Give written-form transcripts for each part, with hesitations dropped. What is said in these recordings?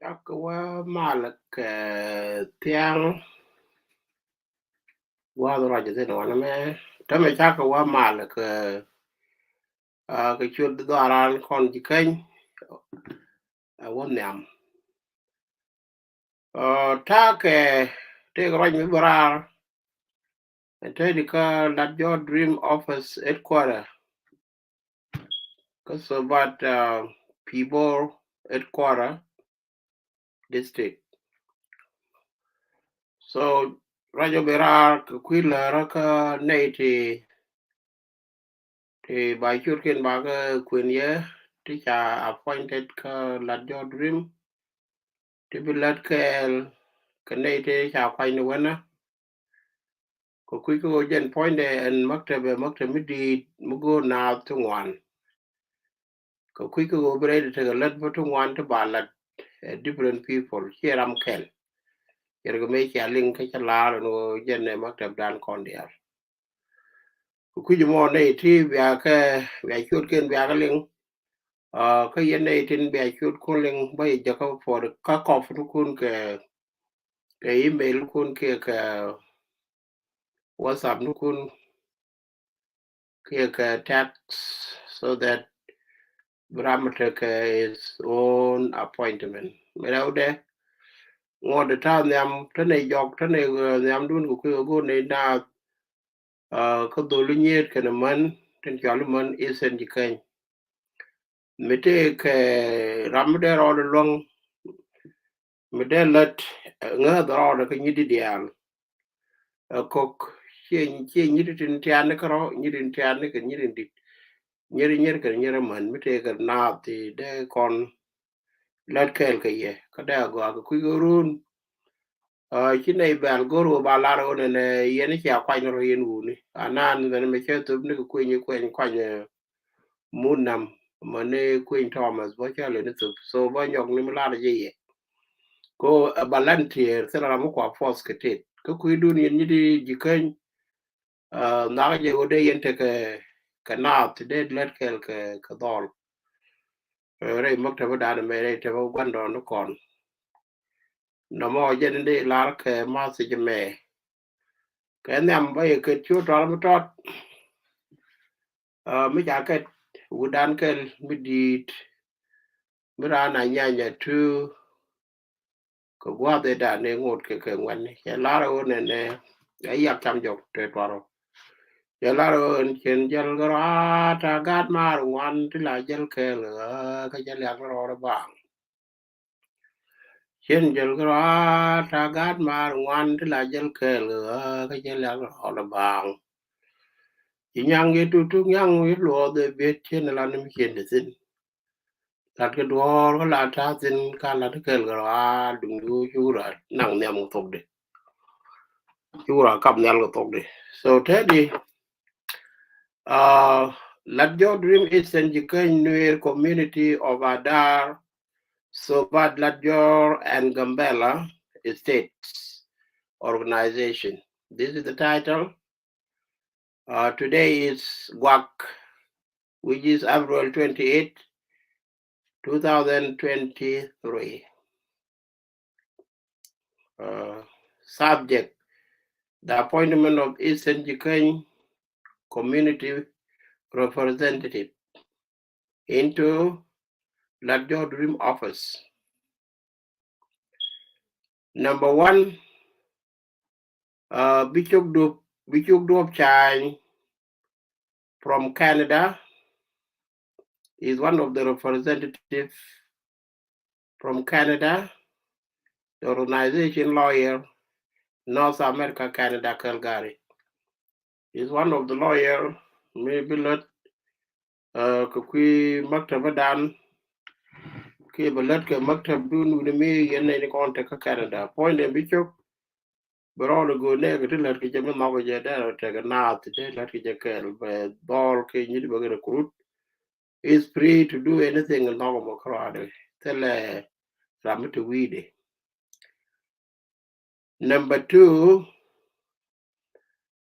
Chakawa malak tiang wa raja de no na me tame chakawa malak ke chud do aran kon jikäny won nyam ta ke te raj mi barar te di ka LATJOR dream office headquarter ka sobat people headquarter district so rajo berar ka kwila raka neiti thì bài chút kiến bà cái quyền nhớ thì cha appointed ka LATJOR dream thì bị lật cái này thì cha quay nữa na có quý cái dân point để anh mắc tebe đi mugo nào tung ngoan có quý cái bề để cái lật vào tung ngoan thì bà lật different people here am ken here cái mấy cha linh cái cha la rồi dân này mắc tebe đan con đi có quý cái món này thì về chút kiến về cái linh cái hiện nay trên bề chút con linh bây giờ có for các cop kun cái email kun cái WhatsApp kun cái text so that parameter is own appointment mera ude ngode ta nyam tane jok tane nyam dun ku go ne na ko do lunyet kana man ten chalu man isen jikäny mete ke ramde ro long mede let nga do ka nyidi dial kok chen nyidi tin tian ka ro nyidi tian ka nyidi dit nyeri ka nyeri man mete ka na ti de kon let kel ka ye ka da go ka ku run chi nei bal goro ba la ro ne ye ni cha kwa no yen wu ni anan ne me che tu ni ku ni kwa ne munam mane Queen Thomas bo cha le ni tu so bo nyok ni la de ye ko balantier se la mo kwa force ke tet ko ku du ni ni di jikäny na je o de yen te ke na te de let kel ke dol re mo te ba da me re te bo gwando no kon no mo je de la ke ma se je me cái nằm bây cái chỗ đó mà trot mới trả cái udan cái mới đi mới ra này nhà tu có qua đây đã nên ngồi cái quan này cái lá rồi này cái giặc chăm chọc tuyệt vời rồi cái lá rồi trên chân cái ra ta gạt mà ngoan thì là chân cái lửa cái chân lạc rồi đó bạn trên chân cái ra ta gạt mà ngoan thì là chân cái lửa cái chân lạc rồi đó bạn yang itu yang lo de bet chen la nem chen de sin lat ke do ko la ta sin ka la de kel ga dung du chu ra nang nem tok de chu ra kap nyal ko tok de so tedi LATJOR dream is in Jikäny Nuär community of ADAR SOBAT-LATJOR and GAMBELLA states organization. This is the title. Today is Guak, which is April 28, 2023. Subject: the appointment of Eastern Jikäny community representative into LATJOR dream office. Number one, Bichok Duop Chany from Canada is one of the representatives from Canada, the organization lawyer, North America, Canada, Calgary. Is one of the lawyer, maybe let Kukui Maktabadan, Kibalet Maktab Dun with me and any contact Canada. Point in Bichok, but all the good negative let Kijaman Mavaja there, take a knot today, let Kijakel, but ball can you begin a recruit. Is free to do anything in normal crowd. Tell Ramit Weedy. Number two,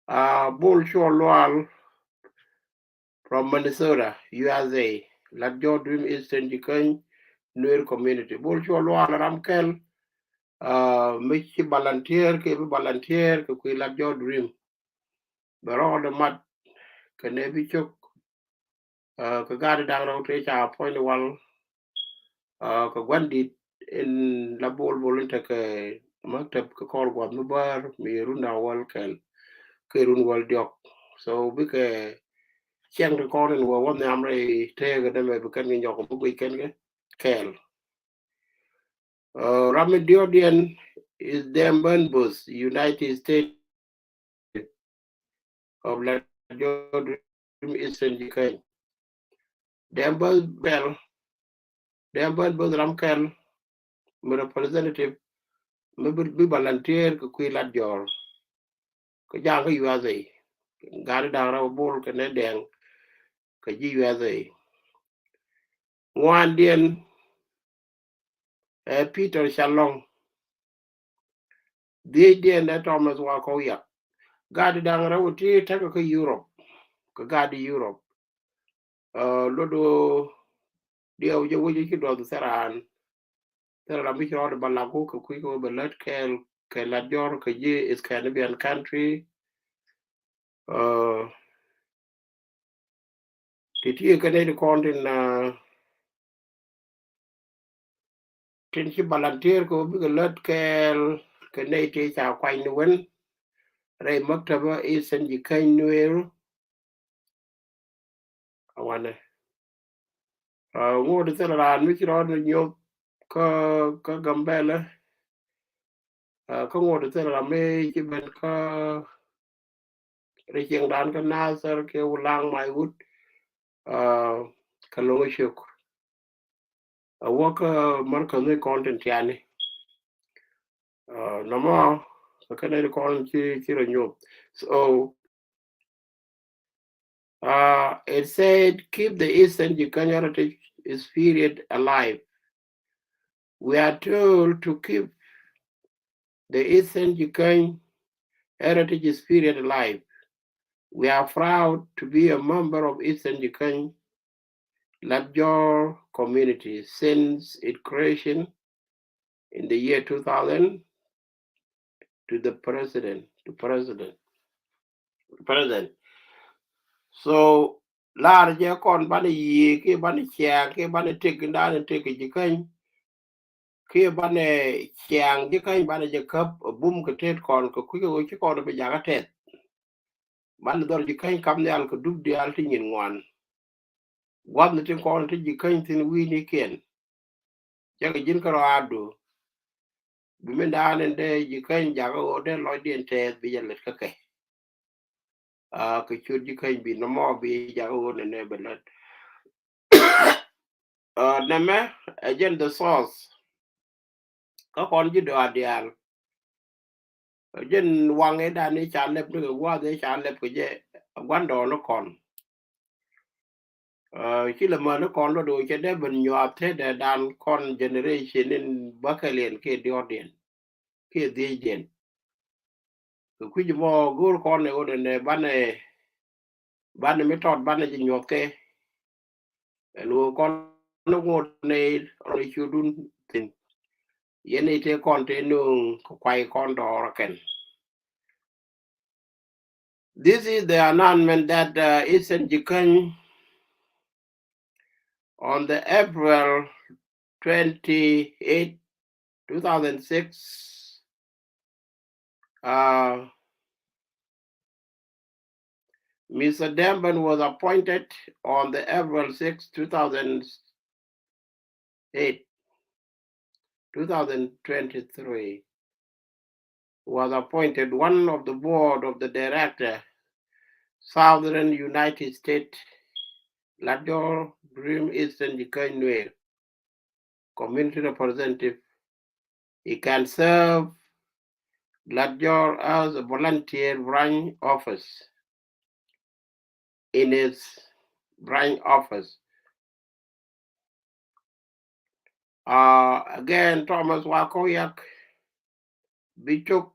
Lual from Minnesota, USA. LATJOR dream Eastern Jikäny Nuer community. Bol Chuol Lual Ramkel, Mich volunteer, ke volunteer, ke kui LATJOR dream. Bero the mat, ke ne Bichok, ke gadi dang rau te cha point wal, ke gwandit in la bol inte ke maktab ke kol gwad mubar, mi runda wal ke run wal diok. So bike chiang the corner wo one amre te ga dem be kan ngi nyoko bu ken ge kel. Ramadiodian is Demban Bus, United States of LATJOR Eastern Jikäny. Demban Bell, Demban Bus Ramkel, my representative, maybe be volunteer to quit LATJOR. Kajanga USA. Gari Dara Bol Canadian, Kaji USA. One Dian, Peter Shalom, the Dian that Thomas Wakow ya. Gadi Dara would take a Europe, Kagadi Europe. Lodo Dio Yawi do the Saran. There are big order Balago, Kuiko, Belet Kel, LATJOR, Kaji is Caribbean country. Did you get any content? Tinchi volunteer ko big lot Kel, Canate, Quine Wen, Ray Maktaba is and Jikäny Nuär. I wanna. What is that around? Which order you Gambella? Come what is that around me? Given reaching down can answer, ke ulang my wood. Kalongishuk. A work Marcos content yani. No more. I can't call Chiranyo. So it said keep the Eastern Jikäny heritage spirit alive. We are told to keep the Eastern Jikäny heritage spirit alive. We are proud to be a member of Eastern Jikäny LATJOR community since its creation in the year 2000 to the president. So large kon bani yi ke bani chiang ke bani take down and take Jikäny ke bani chiang Jikäny bani Jacob boom ke tet kon ko ku ke kon be jaga tet bani dor Jikäny kam ne al ko dub di al tin ngwan gwam ne tin kon te Jikäny tin wi ni ken jaga jin karo adu bimen dan en de Jikäny jaga o de lo dien te bi jalet ka ke ke chur Jikäny bi no mo bi jaga o ne belat neme again the source ka kon ji do adial jen wange da ni cha lep de wa de cha lep ke je gwando no kon ki le ma no kon do che de ben yo te de dan kon generation in bakalen ke di odien ke di den ku ji mo gur kon ne o ne bane metod bane ji nyoke lo kon no go ne ro chudun tin yene te kon te no kwai kon do ken. This is the announcement that Eastern Jikäny on the April 28, 2006, Mr. Demban was appointed on the April 6, 2008, 2023, was appointed one of the board of the director, Southern United States, LATJOR Dream Eastern Jikäny Nuär, community representative. He can serve LATJOR as a volunteer branch office in his branch office. Again, Thomas Wakow, Bichok,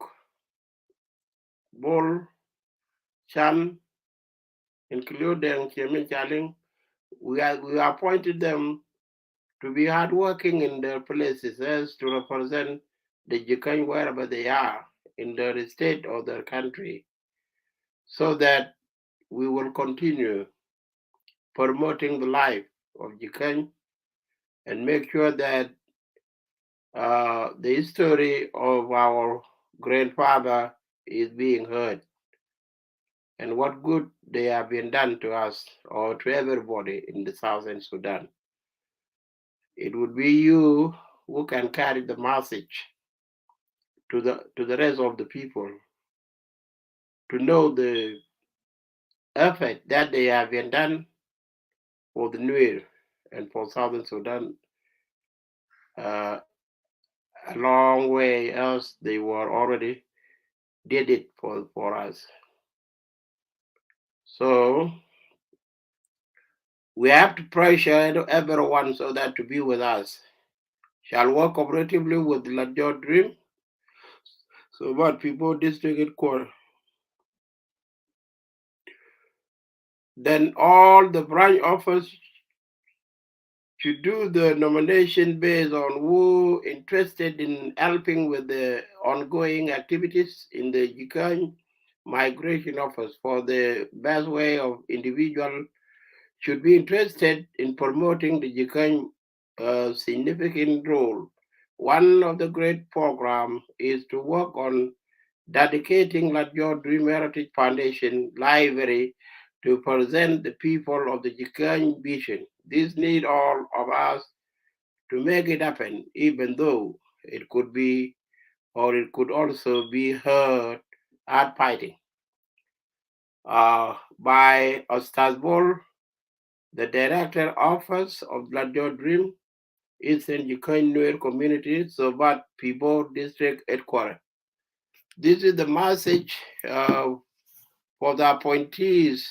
Bull, Chan, including Chairman Chaling, we appointed them to be hardworking in their places as to represent the Jikäny wherever they are in their state or their country, so that we will continue promoting the life of Jikäny and make sure that the history of our grandfather is being heard and what good they have been done to us or to everybody in the Southern Sudan. It would be you who can carry the message to the rest of the people to know the effort that they have been done for the Nuär and for Southern Sudan uh, a long way else they were already did it for us. So we have to pressure everyone so that to be with us. Shall work cooperatively with LATJOR Dream so that people district headquarters. Then all the branch office should do the nomination based on who interested in helping with the ongoing activities in the Jikäny migration office for the best way of individual should be interested in promoting the Jikäny significant role. One of the great programs is to work on dedicating LATJOR Dream Heritage Foundation Library to present the people of the Jikäny vision. This need all of us to make it happen, even though it could be or it could also be heard at fighting. By Ostasbol, the director office of LATJOR Dream is in Jikäny Nuär community, SOBAT district headquarters. This is the message for the appointees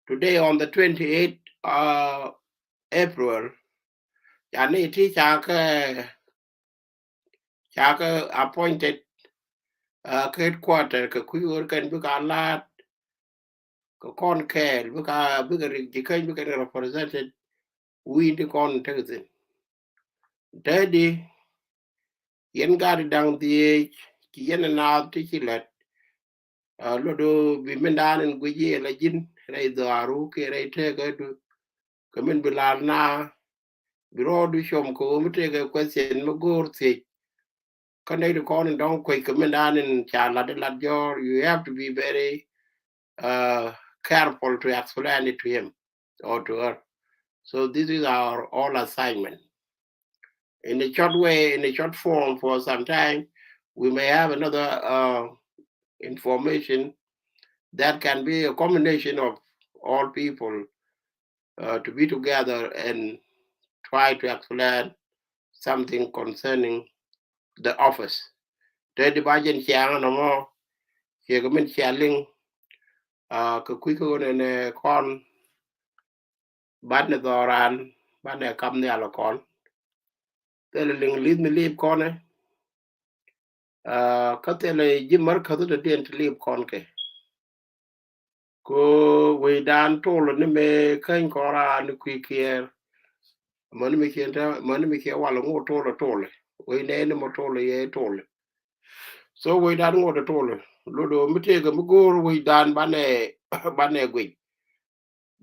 today on the 28th April. Chany chaka appointed headquarter ka kuyor kan buka lat ka kon kel buka Jikäny buka represented we the kon tegin. Daddy yen gari dang the yen na tichilet lodo bimendan gwe la jin ray daru ke ray tega du kamen bilal na biro du shom ko mutega question magor ti kanai du kon don ko kamen in chala de LATJOR. You have to be very careful to explain it to him or to her. So this is our all assignment. In a short way, in a short form for some time, we may have another information that can be a combination of all people to be together and try to explain something concerning the office. The division chiang no more, here come challing, quicker and con, bad the doran, bad come the alacon. The lead me leave corner, Katele Jimmer Katu the didn't leave conke. Go way down tall and me kind cora and quick here. Money make here while more tall at all. We name more tall ye tall. So we done what at all. Ludo Mutega Mugur we done bane gui.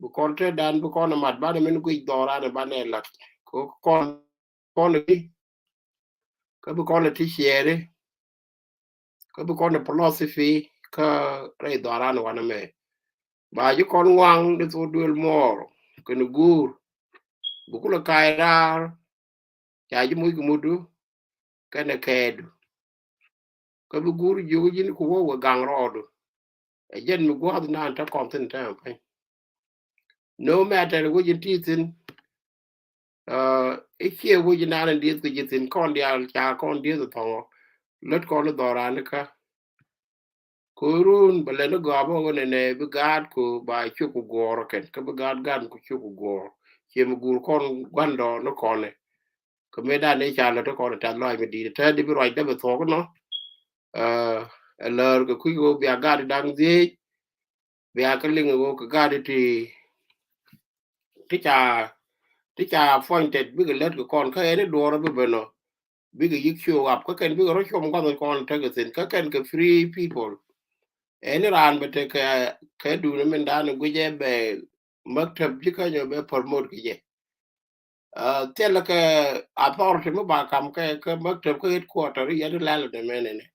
Bukonte dan bukona mat bane min gui dora and bane lat. Ko con kabukona tishiere. Kabukona philosophy ka ray dora no one me. Ba you con wang this would do more. Can gur bukula kairar. Ya you mudu kana ked. Kabugur you go gang road. A jen me go out na ta content time. No matter what you teaching, if you would not and deal with it in condial, cha condial the tongue, let call the Doranica. Kurun, but let go about and a begard ko by Chuku Gor, can Kabagard gun ko Chuku Gor. Him gur con gundo no corner. Comeda nature let a corner tan like the third be right never talk no. A lurk a quick go be a guard down the be a calling a walk a guard teacher. cha appointed big let ko kon ka ene do ro be no big yik show up ka ken big ro chom kon ta ga sen ka ken ka free people ene ran be te ka du ne men dan gu je be maktab ji ka jo be promote ki je tel ka authority mo ba kam ka maktab ka headquarter ya de la de men ne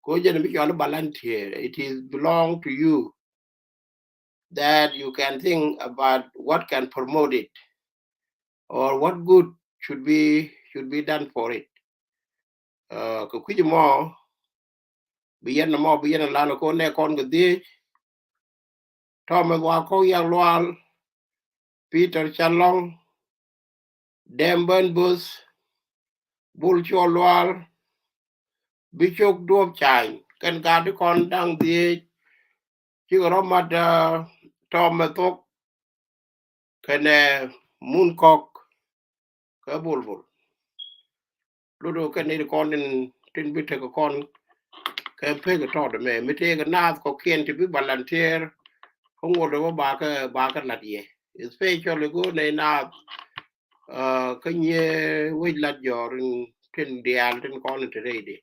ko je ne bi yo volunteer it is belong to you that you can think about what can promote it or what good should be done for it. Ko kuji mo biyen la ko ne kon gdi to me Wakow yang Lual Peter Chalong Demben Bus Bul Chuol Lual Bichok Duop Chany kan ga di kon dang di chi ro mat to me tok kene mun kok ka bul ludo kan ni kon tin bit ko kon ka pe ga to de me te ga na ko kien ti bi volunteer ko ngoro ba ka la die especially go ne na ka nye we la jor tin dial tin kon te de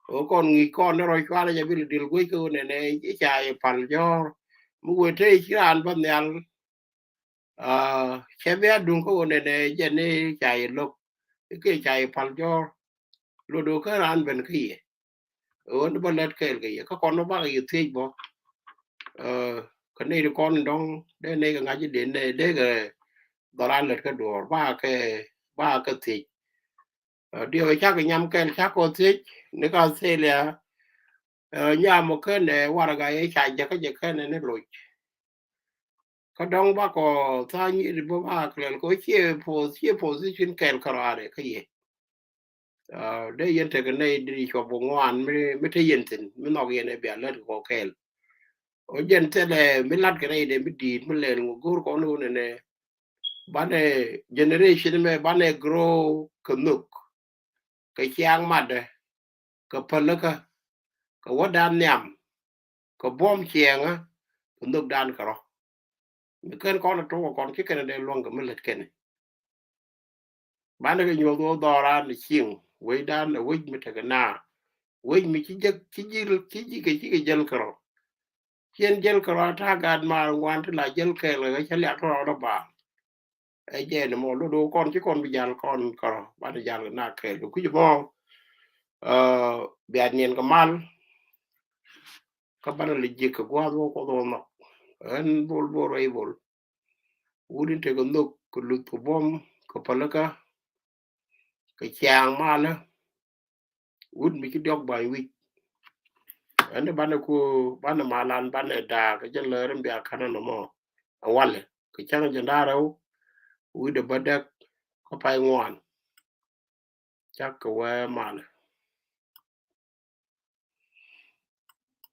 o kon ngi kon ro kwa la bil dil go ko ne cha e pal jor mu we te chiran ban yal che be dun ko ne je ne cha e lok ke cha e pal jor lo do ka ran ben ki on ba let ke ke ka kon ba yi te bo ka ne kon dong de ne ga ji de ne de ga doran let ka do ba ka te điều chắc cái nhắm cái chắc có thích nếu có thể là nhà một cái này qua là cái chạy cho cái này nó lùi có đông bác có thay như đi bác là có chia position cái cả đấy cái gì đây hiện tại cái này đi cho bộ ngoan mới thấy hiện tình mới nói cái này bây giờ có cái ở hiện tại là mới lát cái này để mới đi mới lên một guru con luôn này bạn này generation này bạn này grow cái nước cái chiang mặt đấy cái phần cái wa dan nyam ko bom chienga nduk dan karo mi ken kon to kon ki ken de long mi let ken ban ga nyo do dora ni ching we dan we mi te na we mi chi je chi jel karo chen jel karo ta gad ma wan la jel ke le ga le ro ba e je ne mo do kon ki kon bi jal kon karo ban jal na ke ku ji mo bi anien ka mal ka ban le je ka gwa do ko do no en bol ai bol wudin te ko nok ko lut ko bom ko palaka ka chang mala wud mi ki dog bay wi ande bana ko bana malan bana da ka jelle bi akana no mo wale ka chang jandaro wude badak ko pay ngwan chak ko wa mala